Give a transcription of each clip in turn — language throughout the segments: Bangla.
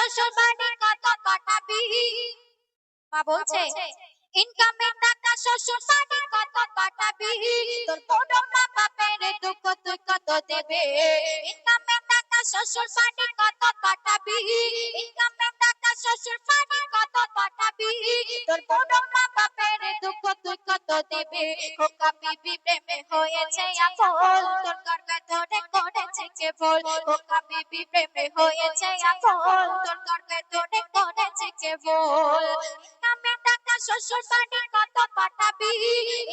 শ্বশুর বাড়ি কত পাঠাবি মা বলছে ইনকামের টাকা শ্বশুর বাড়ি কত পাঠাবি তোর বড় মা বাপের দুঃখ তুই কত দেবে ইনকামের টাকা শ্বশুর বাড়ি কত পাঠাবি ইনকামের টাকা শ্বশুর বাড়ি কত পাঠাবি তোর বড় মা বাপের দুঃখ তুই কত দেবে খোকা বিবি প্রেমে হয়েছে আফল তোর গর্বে ধরে করেছে কেবল খোকা বিবি প্রেমে হয়েছে আফল তোর গর্বে ধরে করেছে কেবল ইনকামের টাকা শ্বশুর বাড়ি কত পাঠাবি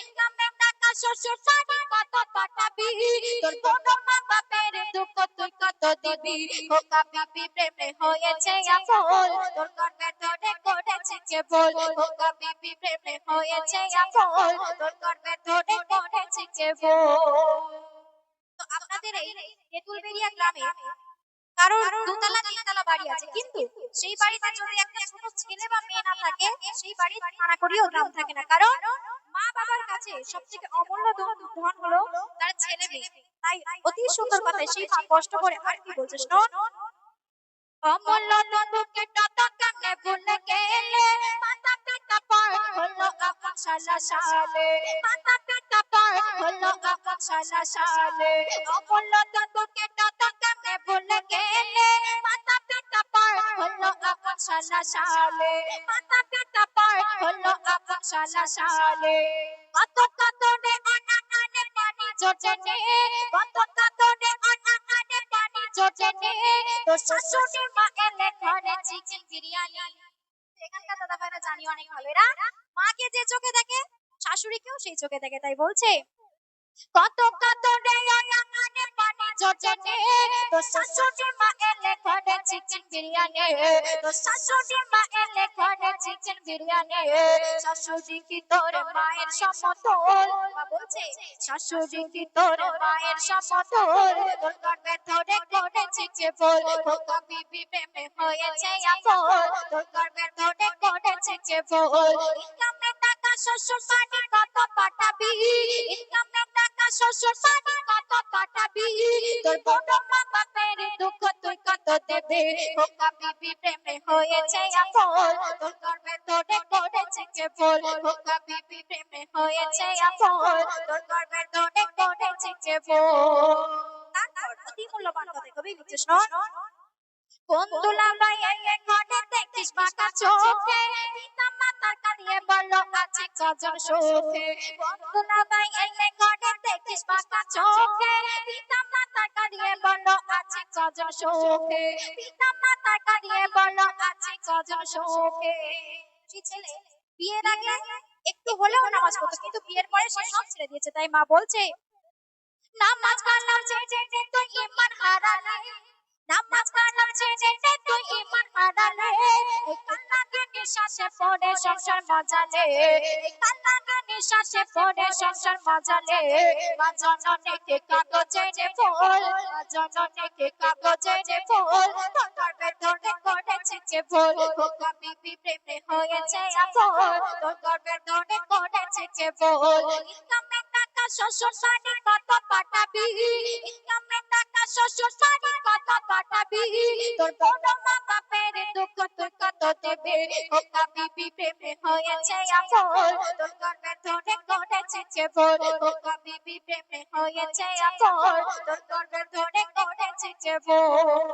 ইনকামের টাকা শ্বশুর বাড়ি কত পাঠাবি তোর বড় মা বাপের দুঃখ তুই কত দিবি খোকা বিবি প্রেমে হয়েছে আফল তোর গর্বে ধরে করেছে কেবল খোকা বিবি প্রেমে হয়েছে আফল তোর গর্বে ধরে করেছে কেবল তো আপনাদের এই তেঁতুলবেড়িয়া গ্রামে কারণ দোতলা তিনতলা বাড়ি আছে কিন্তু সেই বাড়িতে যদি একটা ছোট ছেলে বা মেয়ে না থাকে সেই বাড়ি মানা করিও দাম থাকে না কারণ মা বাবার কাছে সবথেকে অমূল্য ধন হলো তার ছেলে মেয়ে তাই অতি সুন্দর কথা সেই মা কষ্ট করে আর কি বলছে শোন অমূল্য ধনকে তত কেমনে ভুলে গেলে মাতা পিতা পর হলো আপন সালা সালে মাতা পিতা পর হলো আপন সালা সালে অমূল্য ধনকে তত কেমনে ভুলে গেলে মাতা পিতা পর হলো আপন সালা সালে মাতা পিতা পর হলো আপন সালা সালে কত কত রে অনাকানে পানি জোটে কত কত রে অনাকানে পানি জোটে তোর শাশুড়ি মা এলে ঘরে চিকেন বিরিয়ানি এখানকার দাদা ভাইরা জানি অনেক ভালো এরা মাকে যে চোখে দেখে শাশুড়িকেও সেই চোখে দেখে তাই বলছে কত কত রে অনাকানে পানি জোটে তোর শাশুড়ি মা এলে ঘরে চিকেন বিরিয়ানি তোর শাশুড়ি মা এলে ঘরে চিকেন বিরিয়ানি শাশুড়ি কি তোর মায়ের সমতুল মা বলছে শাশুড়ি কি তোর মায়ের সমতুল তোর গর্বে ধরে করেছে কেবল খোকা বিবি প্রেমে হয়েছে আফল তোর গর্বে ধরে করেছে কেবল ইনকামের টাকা শ্বশুর বাড়ি কত পাঠাবি ইনকামের টাকা শ্বশুর বাড়ি কত পাঠাবি তোর বড় মা বাপের দুঃখ তুই কত দেবে খোকা বিবি প্রেমে হয়েছে আফল তোর গর্বে ধরে করেছে কেবল খোকা বিবি প্রেমে হয়েছে আফল তোর গর্বে ধরে করেছে কেবল তারপর অতি মূল্যবান কথা কবি লিখছে শোন কোন দুলাভাই এই ঘরে দেখিস বাঁকা চোখে পিতা মাতার কাঁদিয়ে বলো আছে কজন সুখে কোন দুলাভাই এই ঘরে দেখিস বাঁকা চোখে পিতা মাতার কাঁদিয়ে বলো আছে কজন সুখে পিতা মাতার কাঁদিয়ে বলো আছে কজন সুখে সেই ছেলে বিয়ের আগে একটু হলেও নামাজ পড়তো কিন্তু বিয়ের পরে সে সব ছেড়ে দিয়েছে তাই মা বলছে নামাজ কালাম ছেড়ে তুই ঈমান হারালে নামাজ কালাম ছেড়ে তুই ঈমান হারালে এই কান্নাকে নিঃশ্বাসে পড়ে সংসার মজালে এই কান্নাকে নিঃশ্বাসে পড়ে সংসার মজালে মা জননীকে কাগজে ফুল মা জননীকে কাগজে ফুল তোর গর্বে ধরে করেছে কেবল খোকা বিবি প্রেমে হয়েছে আফল তোর গর্বে ধরে করেছে কেবল ইনকামের টাকা শ্বশুর বাড়ি কত পাঠাবি ইনকামের টাকা শ্বশুর বাড়ি কত পাঠাবি তোর বড় মা বাপের দুঃখ তুই কত দেবে খোকা বিবি প্রেমে হয়েছে আফল তোর গর্বে ধরে করেছে কেবল খোকা বিবি প্রেমে হয়েছে আফল তোর গর্বে ধরে করেছে কেবল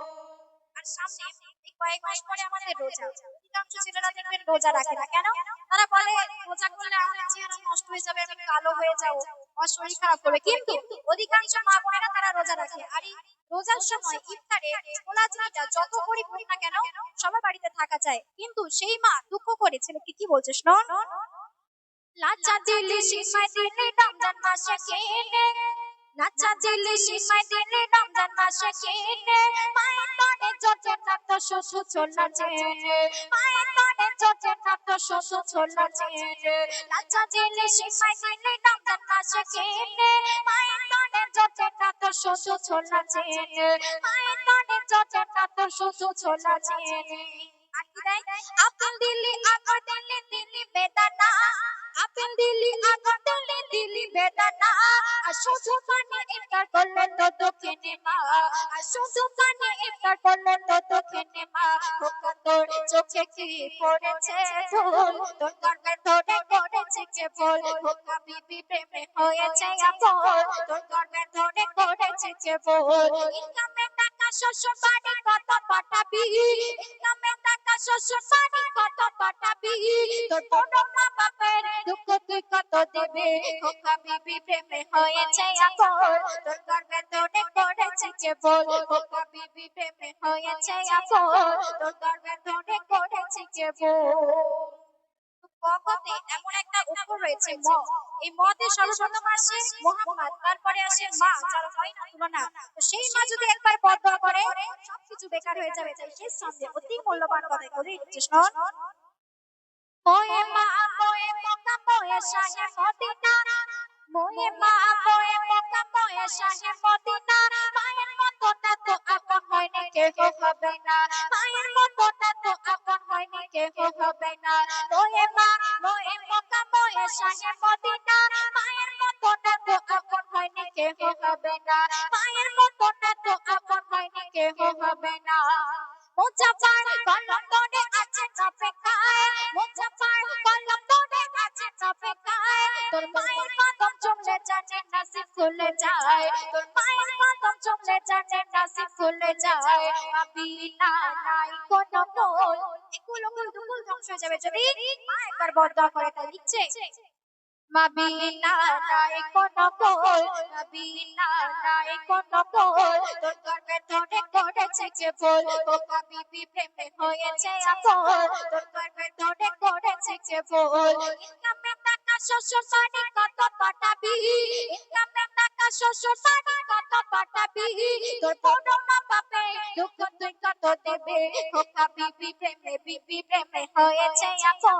আর সামনে এই কয়েক মাস পরে আমাদের রোজা অধিকাংশ ছেলেরা দেখবেন রোজা রাখে না কেন তারা বলে রোজা করলে আমার চেহারা নষ্ট হয়ে যাবে আমি কালো হয়ে যাব আমার শরীর খারাপ করবে কিন্তু অধিকাংশ মা বোনেরা তারা রোজা রাখে আর এই রোজার সময় ইফতারে ছোলা চিনিটা যত গরিব হোক না কেন সবার বাড়িতে থাকা চায় কিন্তু সেই মা দুঃখ করে ছেলেকে কি বলছে শোন লাচা দিলি সিমাই দিলি রমজান মাসে কেনে লাচা দিলি সিমাই দিলি রমজান মাসে কেনে মায়ের মনে জোটে না তো শ্বশুর ছোলা চেনে মায়ের মনে জোটে না তো শ্বশুর ছোলা চেনে লাচা দিলি সিমাই দিলি রমজান মাসে কেনে মায়ের মনে জোটে না তো শ্বশুর ছোলা চেনে মায়ের মনে জোটে না তো শ্বশুর ছোলা চেনে আর কি দেয় আপন দিলি আগর দিলি দিলি বেদানা আপন দিলি আগর দিলি দিলি বেদানা আর শুধু পানি ইফতার করলে তো দক্ষিণে মা আর শুধু পানি ইফতার করলে তো দক্ষিণে মা খোকা তোর চোখে কি পড়েছে ধুল তোর গর্বে ধরে করেছে কে বল খোকা বিবি প্রেমে হয়েছে আপন তোর গর্বে ধরে করেছে কে বল ইনকামে টাকা শ্বশুর বাড়ি কত পাঠাবি ইনকামে টাকা শ্বশুর বাড়ি কত পাঠাবি তোর বড় মা বাপের দুঃখ তুই কত দেবে খোকা বিবি প্রেমে হয়েছে আপন তোর গর্বে ধরে করেছে কে বল খোকা বিবি প্রেমে হয়েছে আপন তোর গর্বে ধরে করেছে কে বল কগতে এমন একটা উপর রয়েছে ম এই মতে সর্বপ্রথম আসে মুহাম্মদ তারপরে আসে মা যার হয় না তুলনা তো সেই মা যদি একবার বদদোয়া করে সবকিছু বেকার হয়ে যাবে তাই সেই সঙ্গে অতি মূল্যবান কথা কবি লিখছে শোন মোয়ে মা মোয়ে মক্কা মোয়ে শাহে মদিনা মোয়ে মা মোয়ে মক্কা মোয়ে শাহে মদিনা মায়ের মতো না তো আপন হয় না কেহ হবে না মায়ের মতো না তো আপন হয় না কেহ হবে না মোয়ে মা মোয়ে মক্কা মোয়ে শাহে মদিনা মায়ের মতো না তো আপন হয় না কেহ হবে না মায়ের মতো না তো আপন হয় না কেহ হবে না মুজাফফর কলম ধরে আছে অপেক্ষায় মুজাফফর কলম ধরে আছে অপেক্ষায় তোর মায়ের কদম চুমলে জানে নসিব খুলে যায় তোর মায়ের কদম চুমলে জানে নসিব খুলে যায় পাবি না নাই কোনো কোল এগুলো দুকুল ধ্বংস হয়ে যাবে যদি মা একবার বদদোয়া করে তাই লিখছে মাবিনা নাই কোনো কোল মাবিনা নাই কোনো কোল তোর গর্বে ধরে করেছে কে বল খোকা বিবি প্রেমে হয়েছে আপন তোর গর্বে ধরে করেছে কে বল ইনকামে টাকা শ্বশুর বাড়ি কত পাঠাবি ইনকামে টাকা শ্বশুর বাড়ি কত পাঠাবি তোর বড় মা বাপে দুঃখ তুই কত দেবে খোকা বিবি প্রেমে হয়েছে আপন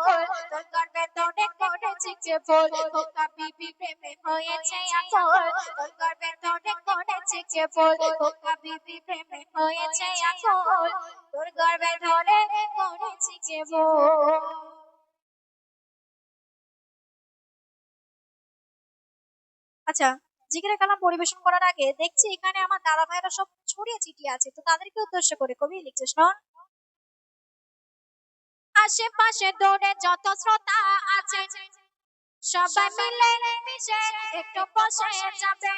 তোর গর্বে ধরে করেছে কে বল খোকা বিবি প্রেমে হয়েছে আপন তোর গর্বে ধরে করেছে কে বল খোকা বিবি প্রেমে হয়েছে আপন তোর গর্বে ধরে করেছে কে বল আচ্ছা জিকিরে কালাম পরিবেশন করার আগে দেখছি এখানে আমার দাদা ভাইরা সব ছড়িয়ে ছিটিয়ে আছে তো তাদেরকে উদ্দেশ্য করে কবি লিখছে শোন আশেপাশে দৌড়ে যত শ্রোতা আছে সবাই মিলে মিশে একটু বসে যাবে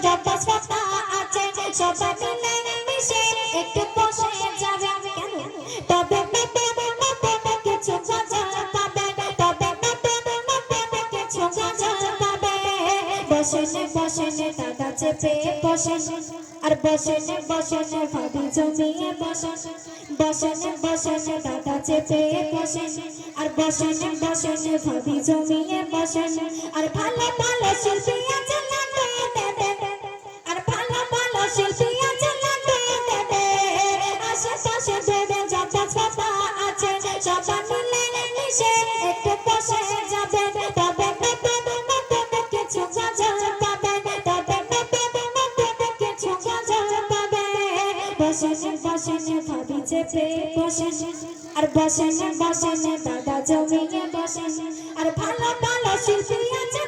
যত শ্রোতা আছে সবাই মিলে মিশে একটু বসে যাবে কেন তবে কিছু মজা পাবে তবে কিছু মজা পাবে বসে দাদা চেপে বসে আর বসে ভাবি জমিয়ে বসে দাদা চেপে বসে আর বসে ভাবি জমিয়ে বসে আর ভালো ভালো শিল্পী আছে আর ভালো শিল্পী আছে আশেপাশে বেড়ে যত শ্রোতা আছে সবাই মিলে মিশে একটু বসে যাবে তবে কিছু মজা পাবে তবে কিছু মজা পাবে বসে ভাবি চেপে বসে আর বসে দাদা জমিয়ে বসে আর ভালো শিল্পী আছে